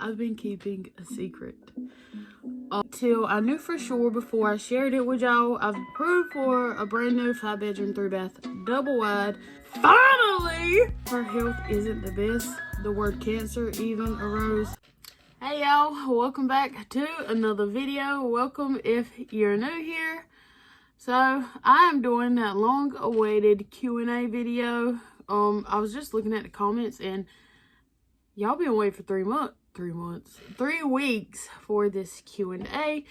I've been keeping a secret till I knew for sure before I shared it with y'all. I've approved for a brand new 5-bedroom 3-bath double wide. Finally! Her health isn't the best. The word cancer even arose. Hey y'all, welcome back to another video. Welcome if you're new here. So I am doing that long awaited Q&A video. I was just looking at the comments and y'all been waiting for 3 weeks for this Q&A.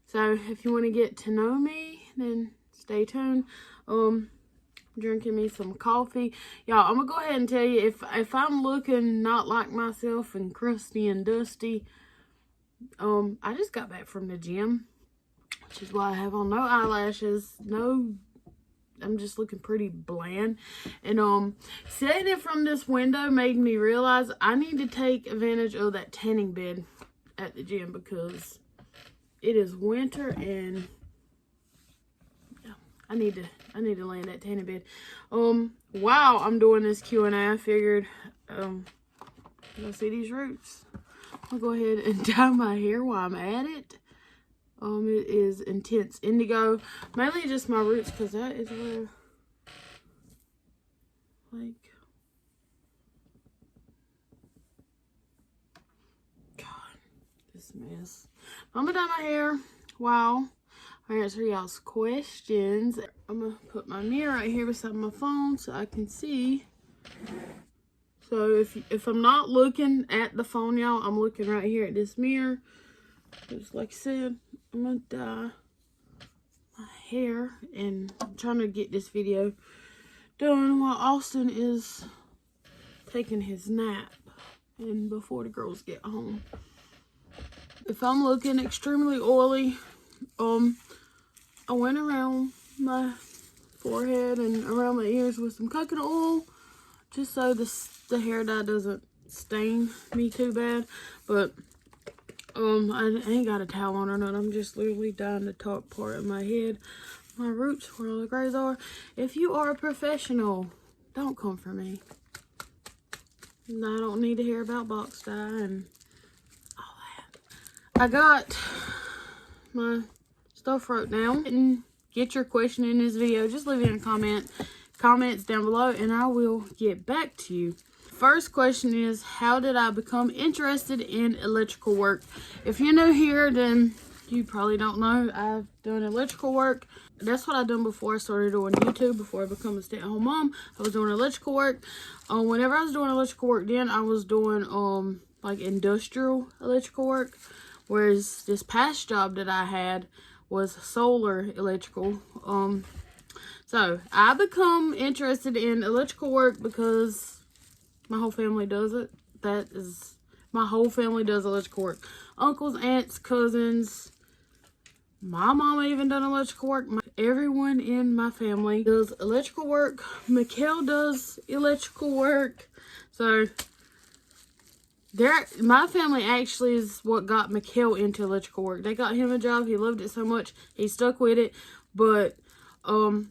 So if you want to get to know me, then stay tuned. Drinking me some coffee. Y'all, I'm gonna go ahead and tell you, if I'm looking not like myself and crusty and dusty, I just got back from the gym, which is why I have on no eyelashes, I'm just looking pretty bland. And seeing it from this window made me realize I need to take advantage of that tanning bed at the gym because it is winter and yeah, I need to lay in that tanning bed. While I'm doing this Q&A, I figured you'll see these roots. I'll go ahead and dye my hair while I'm at it. It is intense indigo. Mainly just my roots because that is where, like, God, this mess. I'm gonna dye my hair while I answer y'all's questions. I'm gonna put my mirror right here beside my phone so I can see. So if I'm not looking at the phone, y'all, I'm looking right here at this mirror. Just like I said, I'm gonna dye my hair and I'm trying to get this video done while Austin is taking his nap and before the girls get home. If I'm looking extremely oily, I went around my forehead and around my ears with some coconut oil just so the hair dye doesn't stain me too bad. But I ain't got a towel on or nothing. I'm just literally dyeing the top part of my head, my roots, where all the grays are. If you are a professional, don't come for me. I don't need to hear about box dye and all that. I got my stuff wrote down. And get your question in this video. Just leave it in comments down below and I will get back to you. First question is, how did I become interested in electrical work? If you're new here, then you probably don't know. I've done electrical work. That's what I've done before I started doing YouTube, before I become a stay-at-home mom. I was doing electrical work. Whenever I was doing electrical work then, I was doing like industrial electrical work. Whereas this past job that I had was solar electrical. So I become interested in electrical work because my whole family does it. My whole family does electrical work. Uncles, aunts, cousins. My mama even done electrical work. Everyone in my family does electrical work. Mikhail does electrical work. So my family actually is what got Mikhail into electrical work. They got him a job. He loved it so much. He stuck with it. But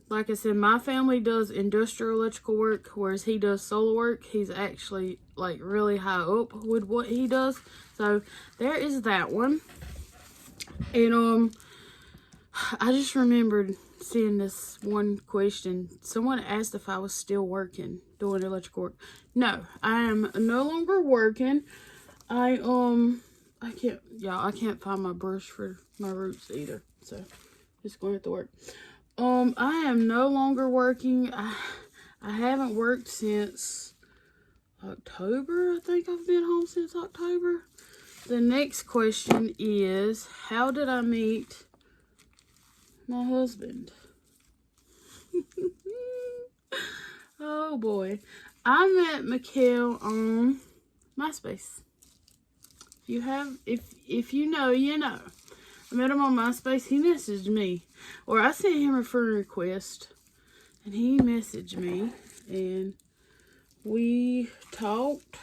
like I said, my family does industrial electrical work, whereas he does solar work. He's actually like really high up with what he does. So there is that one. And I just remembered seeing this one question. Someone asked if I was still working doing electrical work. No, I am no longer working. I can't find my brush for my roots either. So just going to work. I am no longer working. I haven't worked since October. I think I've been home since October. The next question is, how did I meet my husband? Oh boy. I met Mikhail on MySpace. If you know, you know. I met him on MySpace. He messaged me. Or I sent him a friend request. And he messaged me. And we talked.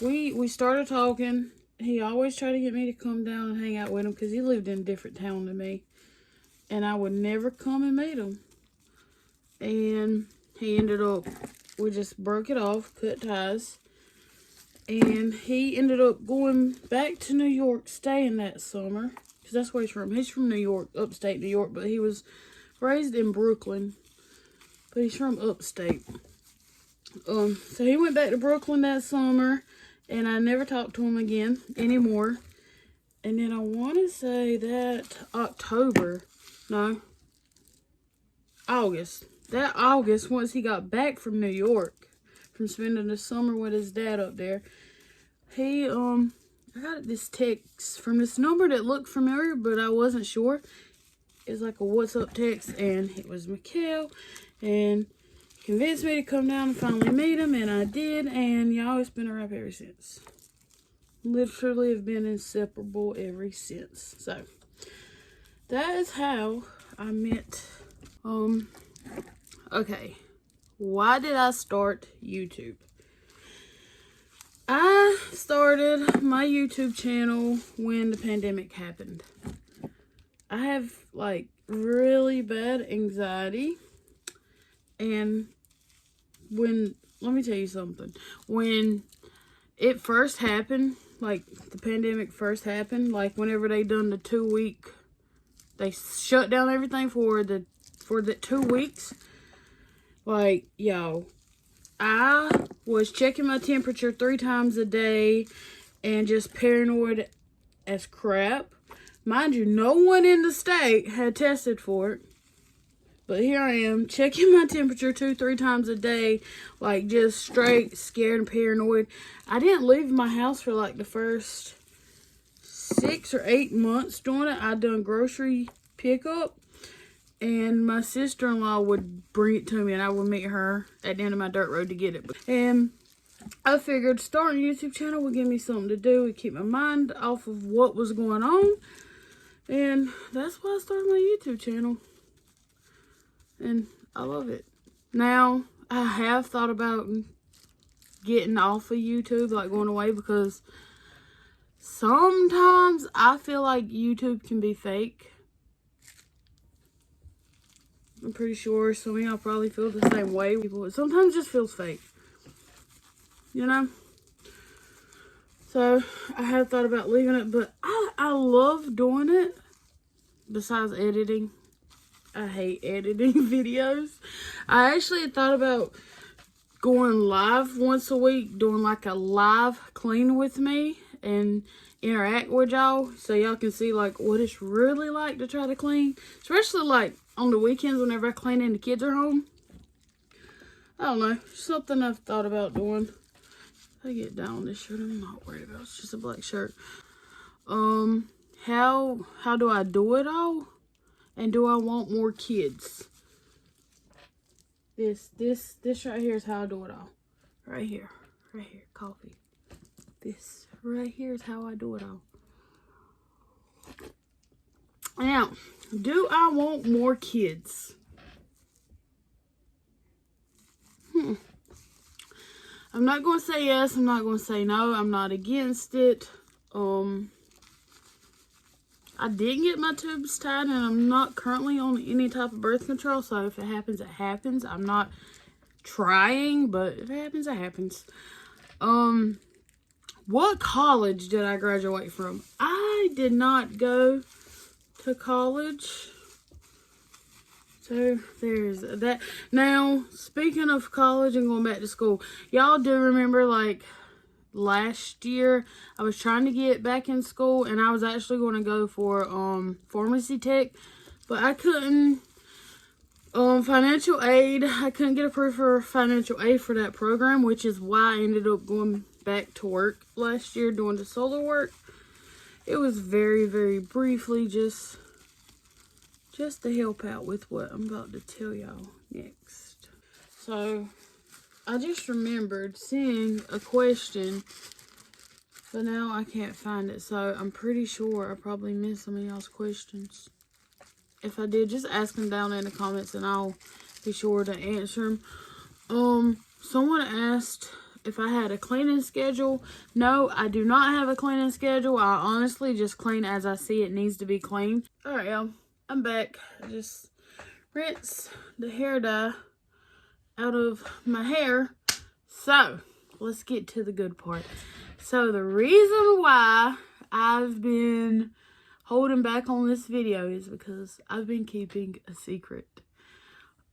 We started talking. He always tried to get me to come down and hang out with him. Because he lived in a different town than me. And I would never come and meet him. And he ended up, we just broke it off. Cut ties. And he ended up going back to New York, staying that summer. Because that's where he's from. He's from New York, upstate New York. But he was raised in Brooklyn. But he's from upstate. So he went back to Brooklyn that summer. And I never talked to him again anymore. And then I want to say that August. That August, once he got back from New York, from spending the summer with his dad up there, he, I got this text from this number that looked familiar, but I wasn't sure. It was like a what's up text, and it was Mikhail, and convinced me to come down and finally meet him, and I did, and y'all, it's been a wrap ever since. Literally have been inseparable ever since. So, that is how I met, okay. Why did I start YouTube? I started my YouTube channel when the pandemic happened. I have like really bad anxiety. And let me tell you something. When it first happened, like the pandemic first happened, like whenever they done the 2 week, they shut down everything for the 2 weeks. Like, yo, I was checking my temperature 3 times a day and just paranoid as crap. Mind you, no one in the state had tested for it. But here I am, checking my temperature 2-3 times a day, like just straight scared and paranoid. I didn't leave my house for like the first 6 or 8 months doing it. I done grocery pickup. And my sister-in-law would bring it to me, and I would meet her at the end of my dirt road to get it. And I figured starting a YouTube channel would give me something to do and keep my mind off of what was going on. And that's why I started my YouTube channel. And I love it. Now, I have thought about getting off of YouTube, like going away, because sometimes I feel like YouTube can be fake. I'm pretty sure some of y'all probably feel the same way. Sometimes it just feels fake. You know? So, I have thought about leaving it, but I love doing it. Besides editing. I hate editing videos. I actually had thought about going live once a week, doing like a live clean with me and interact with y'all so y'all can see like what it's really like to try to clean, especially like on the weekends whenever I clean and the kids are home. I don't know, something I've thought about doing. If I get down on this shirt, I'm not worried about it. It's just a black shirt. How do I do it all? And do I want more kids? This right here is how I do it all. Right here, coffee. This right here is how I do it all. Now, do I want more kids? I'm not going to say yes. I'm not going to say no. I'm not against it. I did get my tubes tied, and I'm not currently on any type of birth control. So if it happens, it happens. I'm not trying, but if it happens, it happens. What college did I graduate from? I did not go to college. So there's that. Now, speaking of college and going back to school, y'all do remember like last year I was trying to get back in school, and I was actually going to go for pharmacy tech, but I couldn't. Financial aid, I couldn't get approved for financial aid for that program, which is why I ended up going back to work last year doing the solar work. It was very, very briefly just to help out with what I'm about to tell y'all next. So, I just remembered seeing a question, but now I can't find it. So, I'm pretty sure I probably missed some of y'all's questions. If I did, just ask them down in the comments and I'll be sure to answer them. Someone asked if I had a cleaning schedule. No, I do not have a cleaning schedule. I honestly just clean as I see it needs to be cleaned. Alright, y'all. I'm back. I just rinse the hair dye out of my hair. So, let's get to the good part. So the reason why I've been holding back on this video is because I've been keeping a secret.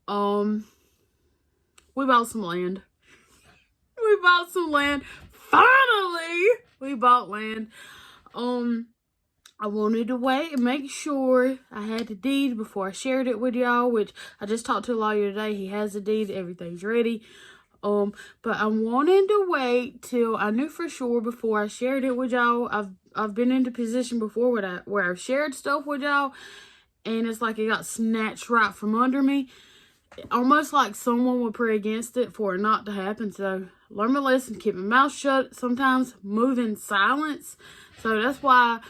We bought some land. We bought some land. Finally, we bought land. I wanted to wait and make sure I had the deed before I shared it with y'all, which I just talked to a lawyer today. He has the deed. Everything's ready. But I wanted to wait till I knew for sure before I shared it with y'all. I've been in the position before where I've shared stuff with y'all, and it's like it got snatched right from under me. Almost like someone would pray against it for it not to happen. So learn my lesson, keep my mouth shut, sometimes move in silence. So that's why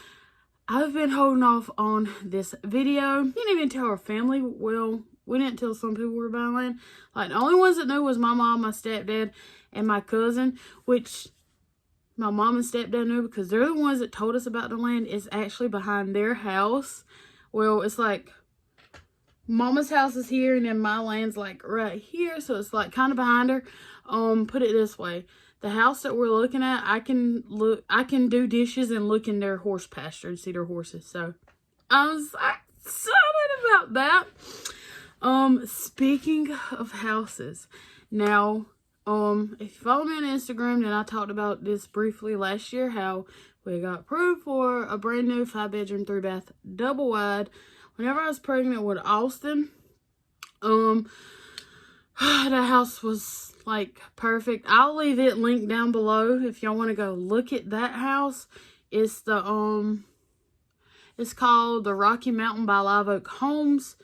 I've been holding off on this video. Didn't even tell our family. Well, we didn't tell some people we were buying land. Like, the only ones that knew was my mom, my stepdad, and my cousin, which my mom and stepdad knew because they're the ones that told us about the land. It's actually behind their house. Well, it's like Mama's house is here, and then my land's like right here, so it's like kind of behind her. Put it this way: the house that we're looking at, I can do dishes and look in their horse pasture and see their horses. So I'm so excited about that. Speaking of houses, now, if you follow me on Instagram, then I talked about this briefly last year, how we got approved for a brand new 5-bedroom, 3-bath, double wide. Whenever I was pregnant with Austin, the house was like perfect. I'll leave it linked down below if y'all want to go look at that house. It's the it's called the Rocky Mountain by Live Oak Homes.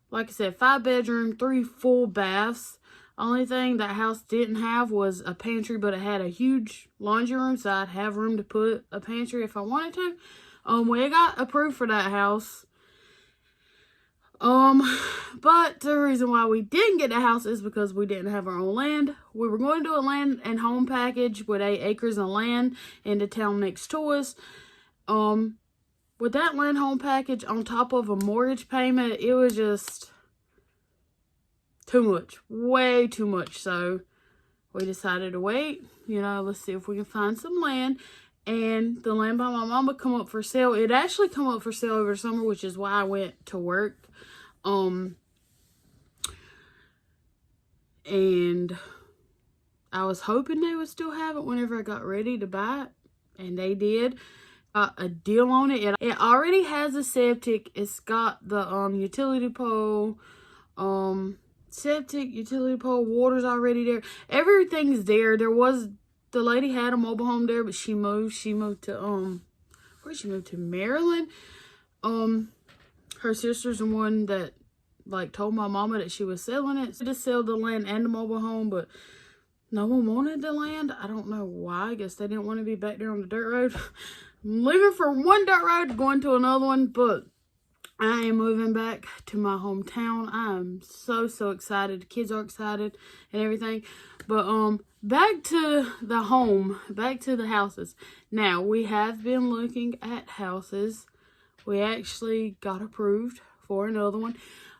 Like I said, 5-bedroom, 3 full baths. Only thing that house didn't have was a pantry, but it had a huge laundry room, so I'd have room to put a pantry if I wanted to. We got approved for that house. But the reason why we didn't get the house is because we didn't have our own land. We were going to do a land and home package with 8 acres of land in the town next to us. With that land home package on top of a mortgage payment, it was just too much, way too much. So we decided to wait, let's see if we can find some land. And the land by my mama come up for sale. It actually come up for sale over summer, which is why I went to work. And I was hoping they would still have it whenever I got ready to buy it, and they did. Got a deal on it. It already has a septic. It's got the utility pole, septic, utility pole, water's already there. Everything's there. The lady had a mobile home there, but she moved. She moved to where she moved to Maryland. Her sister's the one that told my mama that she was selling it. She just sold the land and the mobile home, but no one wanted the land. I don't know why. I guess they didn't want to be back there on the dirt road. I'm leaving for one dirt road, going to another one, but I am moving back to my hometown. I'm so excited. The kids are excited and everything. But back to the home, back to the houses. Now, we have been looking at houses. We actually got approved for another one.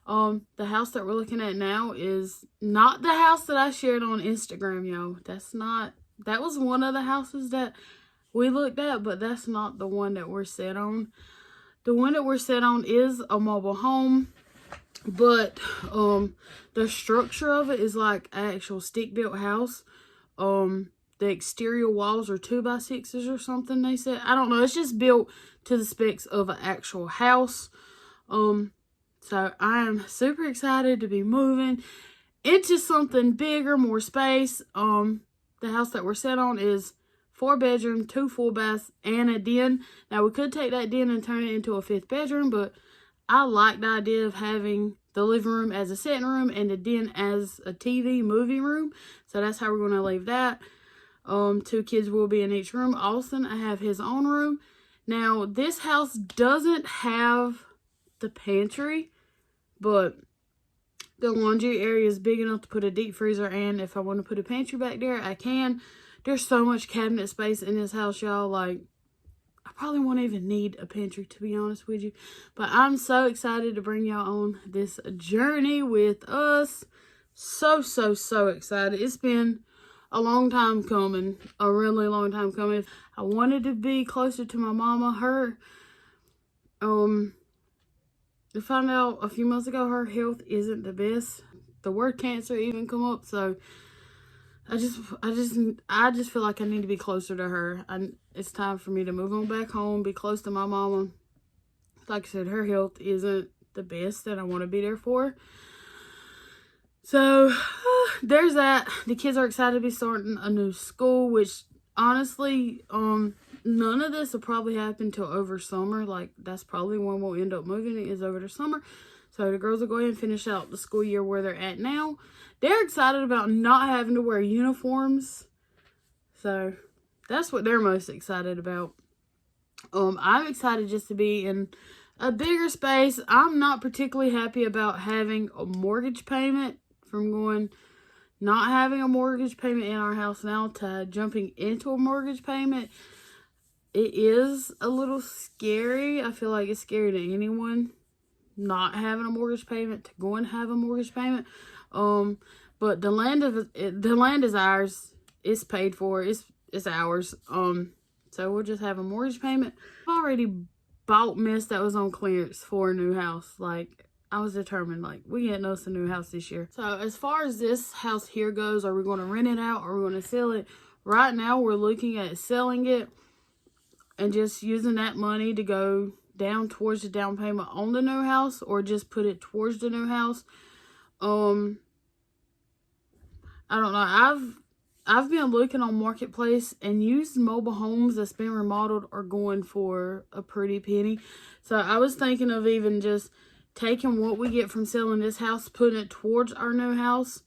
The house that we're looking at now is not the house that I shared on Instagram, y'all. That was one of the houses that we looked at, but that's not the one that we're set on. The one that we're set on is a mobile home, but the structure of it is like an actual stick-built house. The exterior walls are 2x6s or something, they said. I don't know. It's just built to the specs of an actual house. So I am super excited to be moving into something bigger, more space. The house that we're set on is 4-bedroom, 2 full baths, and a den. Now, we could take that den and turn it into a 5th bedroom, but I like the idea of having the living room as a sitting room and the den as a TV movie room. So that's how we're going to leave that. 2 kids will be in each room. Austin, I have his own room. Now, this house doesn't have the pantry, but the laundry area is big enough to put a deep freezer, and if I want to put a pantry back there, I can. There's so much cabinet space in this house, y'all. I probably won't even need a pantry, to be honest with you. But I'm so excited to bring y'all on this journey with us. So excited. It's been a long time coming, a really long time coming. I wanted to be closer to my mama. I found out a few months ago her health isn't the best. The word cancer even come up, so I just feel like I need to be closer to her. It's time for me to move on back home, be close to my mama. Like I said, her health isn't the best that I want to be there for. So there's that. The kids are excited to be starting a new school, which honestly, none of this will probably happen till over summer. Like, that's probably when we'll end up moving, is over the summer. So the girls will go ahead and finish out the school year where they're at now. They're excited about not having to wear uniforms. So that's what they're most excited about. I'm excited just to be in a bigger space. I'm not particularly happy about having a mortgage payment, from not having a mortgage payment in our house now to jumping into a mortgage payment. It is a little scary. I feel like it's scary to anyone not having a mortgage payment to go and have a mortgage payment. But the land is ours. It's paid for. It's ours. So we'll just have a mortgage payment. I've already bought mess that was on clearance for a new house. Like, I was determined, like, we getting us a new house this year. So as far as this house here goes, are we going to rent it out or are we going to sell it? Right now, we're looking at selling it and just using that money to go down towards the down payment on the new house, or just put it towards the new house. I don't know. I've been looking on Marketplace, and used mobile homes that's been remodeled are going for a pretty penny. So I was thinking of even just taking what we get from selling this house, putting it towards our new house,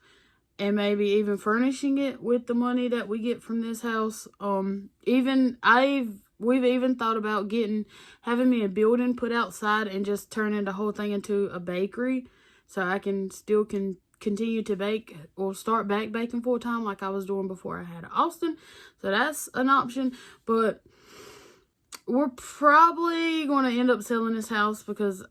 and maybe even furnishing it with the money that we get from this house. We've even thought about having me a building put outside and just turning the whole thing into a bakery, so I can still continue to bake, or start back baking full time like I was doing before I had Austin. So that's an option. But we're probably going to end up selling this house, because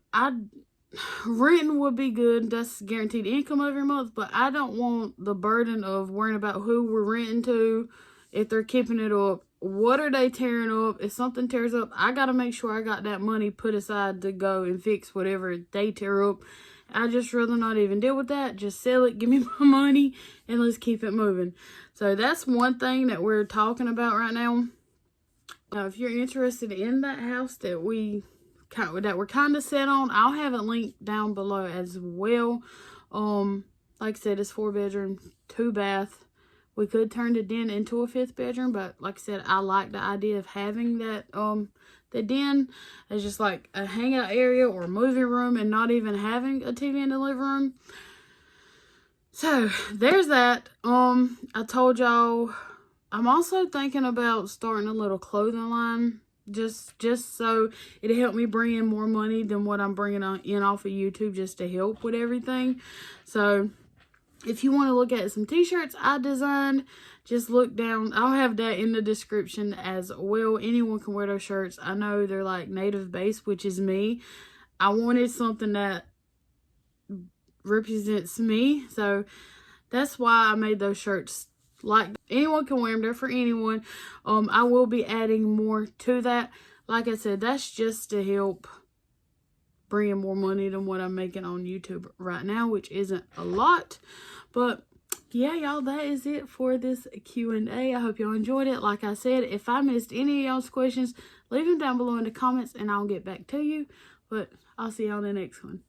renting would be good. That's guaranteed income every month, but I don't want the burden of worrying about who we're renting to, if they're keeping it up, what are they tearing up. If something tears up, I got to make sure I got that money put aside to go and fix whatever they tear up. I just rather not even deal with that. Just sell it, give me my money, and let's keep it moving. So that's one thing that we're talking about right now. Now, if you're interested in that house that we're kind of set on, I'll have it linked down below as well. Like I said, it's 4 bedroom, 2 bath. We could turn the den into a 5th bedroom, but like I said, I like the idea of having that the den as just like a hangout area or a movie room, and not even having a TV in the living room. So there's that. I told y'all I'm also thinking about starting a little clothing line, just so it'll help me bring in more money than what I'm bringing in off of YouTube, just to help with everything. So if you want to look at some t-shirts I designed, just look down. I'll have that in the description as well. Anyone can wear those shirts. I know they're like native base, which is me. I wanted something that represents me, so that's why I made those shirts. Like, anyone can wear them. They're for anyone. I will be adding more to that. Like I said, that's just to help bring in more money than what I'm making on YouTube right now, which isn't a lot. But yeah, y'all, that is it for this Q&A. I hope y'all enjoyed it. Like I said, if I missed any of y'all's questions, leave them down below in the comments and I'll get back to you. But I'll see y'all in the next one.